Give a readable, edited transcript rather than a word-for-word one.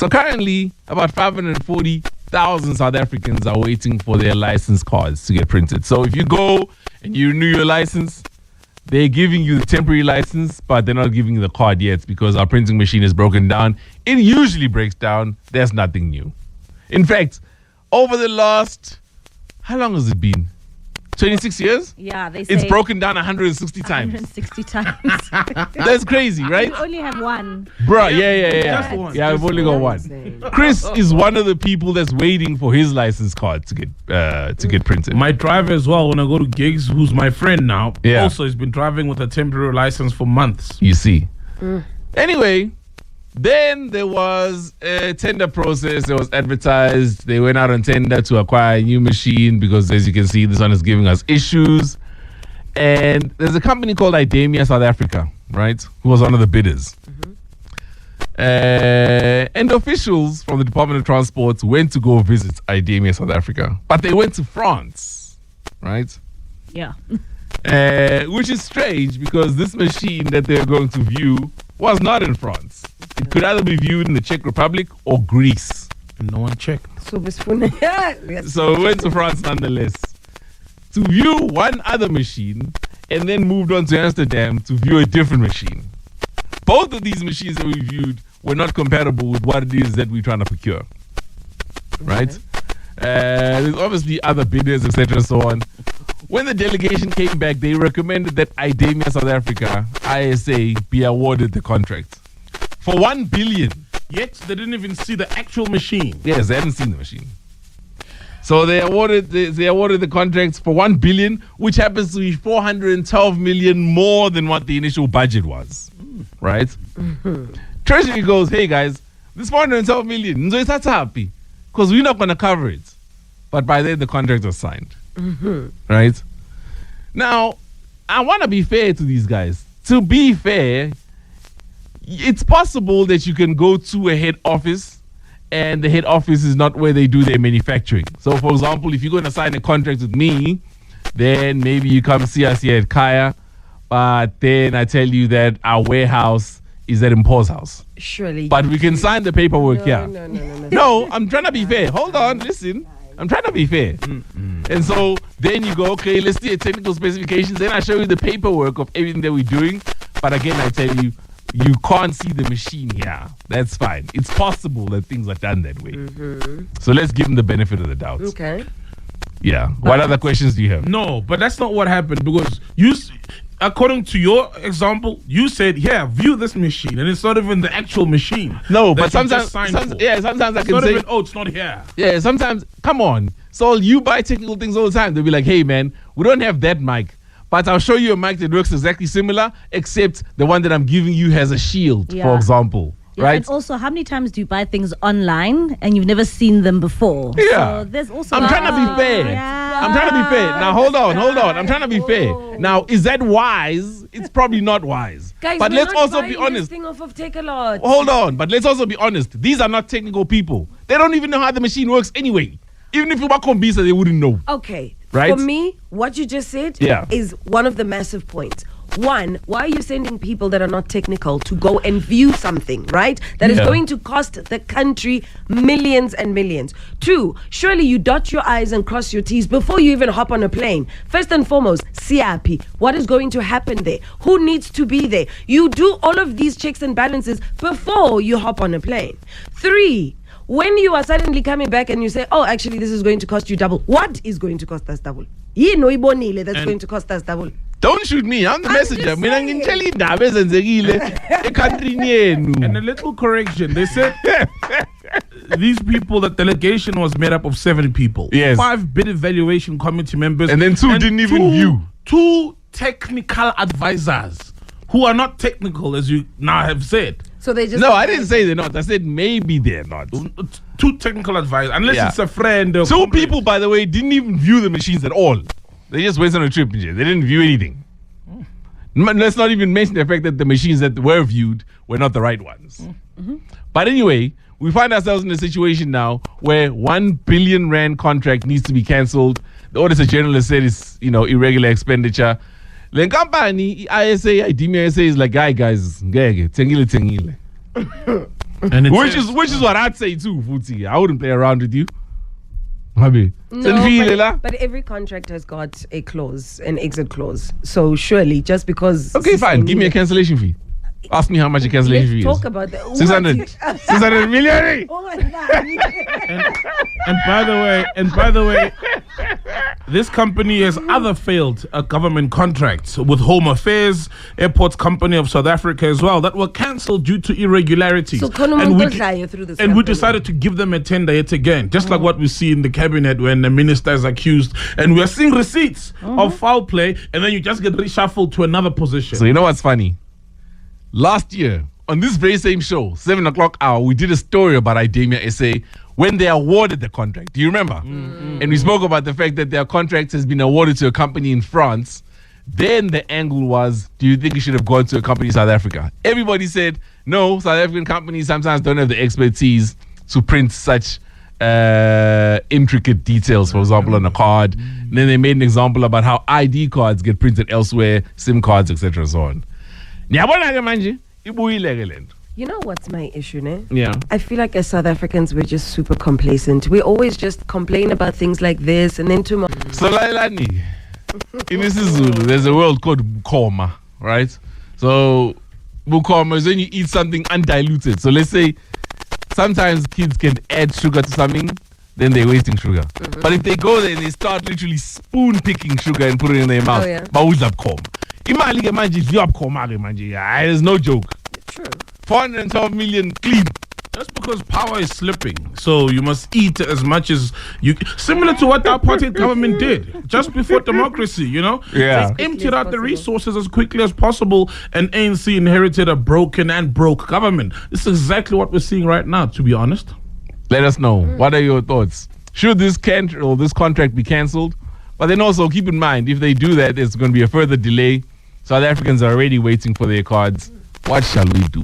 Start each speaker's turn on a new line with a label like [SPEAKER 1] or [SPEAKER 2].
[SPEAKER 1] So currently, about 540,000 South Africans are waiting for their license cards to get printed. So if you go and you renew your license, they're giving you the temporary license, but they're not giving you the card yet because our printing machine is broken down. It usually breaks down. There's nothing new. In fact, over the last, how long has it been? 26 years?
[SPEAKER 2] Yeah, they say
[SPEAKER 1] it's broken down 160 times.
[SPEAKER 2] 160 times.
[SPEAKER 1] That's crazy, right?
[SPEAKER 2] You only have one.
[SPEAKER 1] Bro, yeah.
[SPEAKER 3] Just the one.
[SPEAKER 1] Yeah, I've only got one. Chris is one of the people that's waiting for his license card to get printed.
[SPEAKER 3] My driver as well, when I go to gigs, who's my friend now,
[SPEAKER 1] Yeah.
[SPEAKER 3] also has been driving with a temporary license for months.
[SPEAKER 1] You see. Anyway, then there was a tender process. It was advertised. They went out on tender to acquire a new machine because, as you can see, this one is giving us issues. And there's a company called Idemia South Africa, right, who was one of the bidders. And officials from the Department of Transport went to go visit Idemia South Africa. But they went to France, right?
[SPEAKER 2] Yeah.
[SPEAKER 1] Which is strange because this machine that they're going to view was not in France. It could either be viewed in the Czech Republic or Greece.
[SPEAKER 3] And no one checked.
[SPEAKER 1] So we went to France nonetheless to view one other machine and then moved on to Amsterdam to view a different machine. Both of these machines that we viewed were not compatible with what it is that we're trying to procure. Right? There's obviously other bidders, etc. and so on. When the delegation came back, they recommended that Idemia South Africa, ISA, be awarded the contract for 1 billion.
[SPEAKER 3] Yet they didn't even see the actual machine.
[SPEAKER 1] Yes, they hadn't seen the machine. So they awarded the contracts for 1 billion, which happens to be 412 million more than what the initial budget was. Right? Treasury goes, hey guys, this 412 million, because we're not going to cover it. But by then the contract was signed. Right? Now, I want to be fair to these guys. To be fair, it's possible that you can go to a head office and the head office is not where they do their manufacturing. So, for example, if you're going to sign a contract with me, then maybe you come see us here at Kaya, but then I tell you that our warehouse is at Mpo's house.
[SPEAKER 4] Surely.
[SPEAKER 1] But we can sign the paperwork here.
[SPEAKER 4] No.
[SPEAKER 1] No, I'm trying to be fair. Hold on, listen. I'm trying to be fair. And so then you go, okay, let's see technical specifications. Then I show you the paperwork of everything that we're doing. But again, I tell you, you can't see the machine here. That's fine. It's possible that things are done that way. So let's give them the benefit of the doubt.
[SPEAKER 4] Okay.
[SPEAKER 1] Yeah. What other questions do you have?
[SPEAKER 3] No, but that's not what happened because according to your example, you said, yeah, view this machine, and it's not even the actual machine.
[SPEAKER 1] No, but sometimes
[SPEAKER 3] sometimes I
[SPEAKER 1] can
[SPEAKER 3] not
[SPEAKER 1] say,
[SPEAKER 3] even, oh, it's not here.
[SPEAKER 1] yeah, sometimes, come on. So you buy technical things all the time. They'll be like, hey, man, we don't have that mic, but I'll show you a mic that works exactly similar, except the one that I'm giving you has a shield, for
[SPEAKER 2] Yeah.
[SPEAKER 1] example.
[SPEAKER 2] Yeah,
[SPEAKER 1] Right?
[SPEAKER 2] and also, how many times do you buy things online and you've never seen them before?
[SPEAKER 1] Yeah.
[SPEAKER 2] So there's also.
[SPEAKER 1] I'm trying to be fair.
[SPEAKER 2] Yeah.
[SPEAKER 1] I'm trying to be fair. Now, hold on. I'm trying to be fair. Now, is that wise? It's probably not wise.
[SPEAKER 4] Guys,
[SPEAKER 1] but
[SPEAKER 4] we're
[SPEAKER 1] let's
[SPEAKER 4] not
[SPEAKER 1] also
[SPEAKER 4] buying
[SPEAKER 1] be honest.
[SPEAKER 4] This thing off of Take a Lot.
[SPEAKER 1] Hold on. But let's also be honest. These are not technical people. They don't even know how the machine works anyway. Even if you work on Bisa, they wouldn't know.
[SPEAKER 4] Okay.
[SPEAKER 1] Right?
[SPEAKER 4] For me, what you just said is one of the massive points. One, why are you sending people that are not technical to go and view something, right? That is going to cost the country millions and millions. Two, surely you dot your I's and cross your T's before you even hop on a plane. First and foremost, CRP. What is going to happen there? Who needs to be there? You do all of these checks and balances before you hop on a plane. Three, when you are suddenly coming back and you say, oh, actually, this is going to cost you double. What is going to cost us double? That's going to cost us double.
[SPEAKER 1] Don't shoot me. I'm the messenger. Mina ngintshela indaba ezenzekile ekhantrini yenu.
[SPEAKER 3] And a little correction. They said these people, the delegation was made up of 7 people.
[SPEAKER 1] Yes.
[SPEAKER 3] 5 bid evaluation committee members.
[SPEAKER 1] And then 2 didn't even view.
[SPEAKER 3] 2 technical advisors who are not technical, as you now have said.
[SPEAKER 4] So they just
[SPEAKER 1] No, I didn't say they're not. I said maybe they're not.
[SPEAKER 3] 2 technical advisors, unless it's a friend. Or
[SPEAKER 1] 2 people, by the way, didn't even view the machines at all. They just went on a trip. They didn't view anything. Let's not even mention the fact that the machines that were viewed were not the right ones. But anyway, we find ourselves in a situation now where 1 billion rand contract needs to be cancelled. The Auditor General has said it's irregular expenditure. The company, ISA, Idemia ISA is like, guys, tengile.
[SPEAKER 3] And it
[SPEAKER 1] which
[SPEAKER 3] says-
[SPEAKER 1] is what I'd say too, Futhi. I wouldn't play around with you. Habi.
[SPEAKER 4] No, but every contract has got a clause, an exit clause. So surely, just because...
[SPEAKER 1] Okay, fine. Give me a cancellation fee. Ask me how much a cancellation fee is.
[SPEAKER 4] Let's talk about that.
[SPEAKER 1] 600. 600 million.
[SPEAKER 4] Oh my God.
[SPEAKER 3] And by the way, this company has other failed government contracts with Home Affairs, Airports Company of South Africa as well, that were cancelled due to irregularities.
[SPEAKER 4] So
[SPEAKER 3] we decided to give them a tender yet again, just like what we see in the cabinet when the minister is accused, and we are seeing receipts of foul play, and then you just get reshuffled to another position.
[SPEAKER 1] So you know what's funny? Last year, on this very same show, 7 o'clock hour, we did a story about Idemia SA when they awarded the contract. Do you remember? And we spoke about the fact that their contract has been awarded to a company in France. Then the angle was, do you think it should have gone to a company in South Africa? Everybody said, no, South African companies sometimes don't have the expertise to print such intricate details, for example, on a card. And then they made an example about how ID cards get printed elsewhere, SIM cards, etc. and so on.
[SPEAKER 4] You know what's my issue, ne?
[SPEAKER 1] Yeah.
[SPEAKER 4] I feel like as South Africans, we're just super complacent. We always just complain about things like this, and then tomorrow...
[SPEAKER 1] So, Lailani, in isiZulu, there's a word called bukhoma, right? So, bukhoma is when you eat something undiluted. So, let's say sometimes kids can add sugar to something, then they're wasting sugar. But if they go there and they start literally spoon picking sugar and put it in their mouth, bawudla bukhoma. Imali ke manje idliwa bukhoma ke manje. There's no joke.
[SPEAKER 4] True.
[SPEAKER 1] 412 million clean.
[SPEAKER 3] That's because power is slipping. So you must eat as much as you... Similar to what the apartheid government did just before democracy, you know?
[SPEAKER 1] Yeah.
[SPEAKER 3] Just emptied out the resources as quickly as possible, and ANC inherited a broken and broke government. This is exactly what we're seeing right now, to be honest.
[SPEAKER 1] Let us know. What are your thoughts? Should this contract be cancelled? But then also keep in mind, if they do that, there's going to be a further delay. South Africans are already waiting for their cards. What shall we do?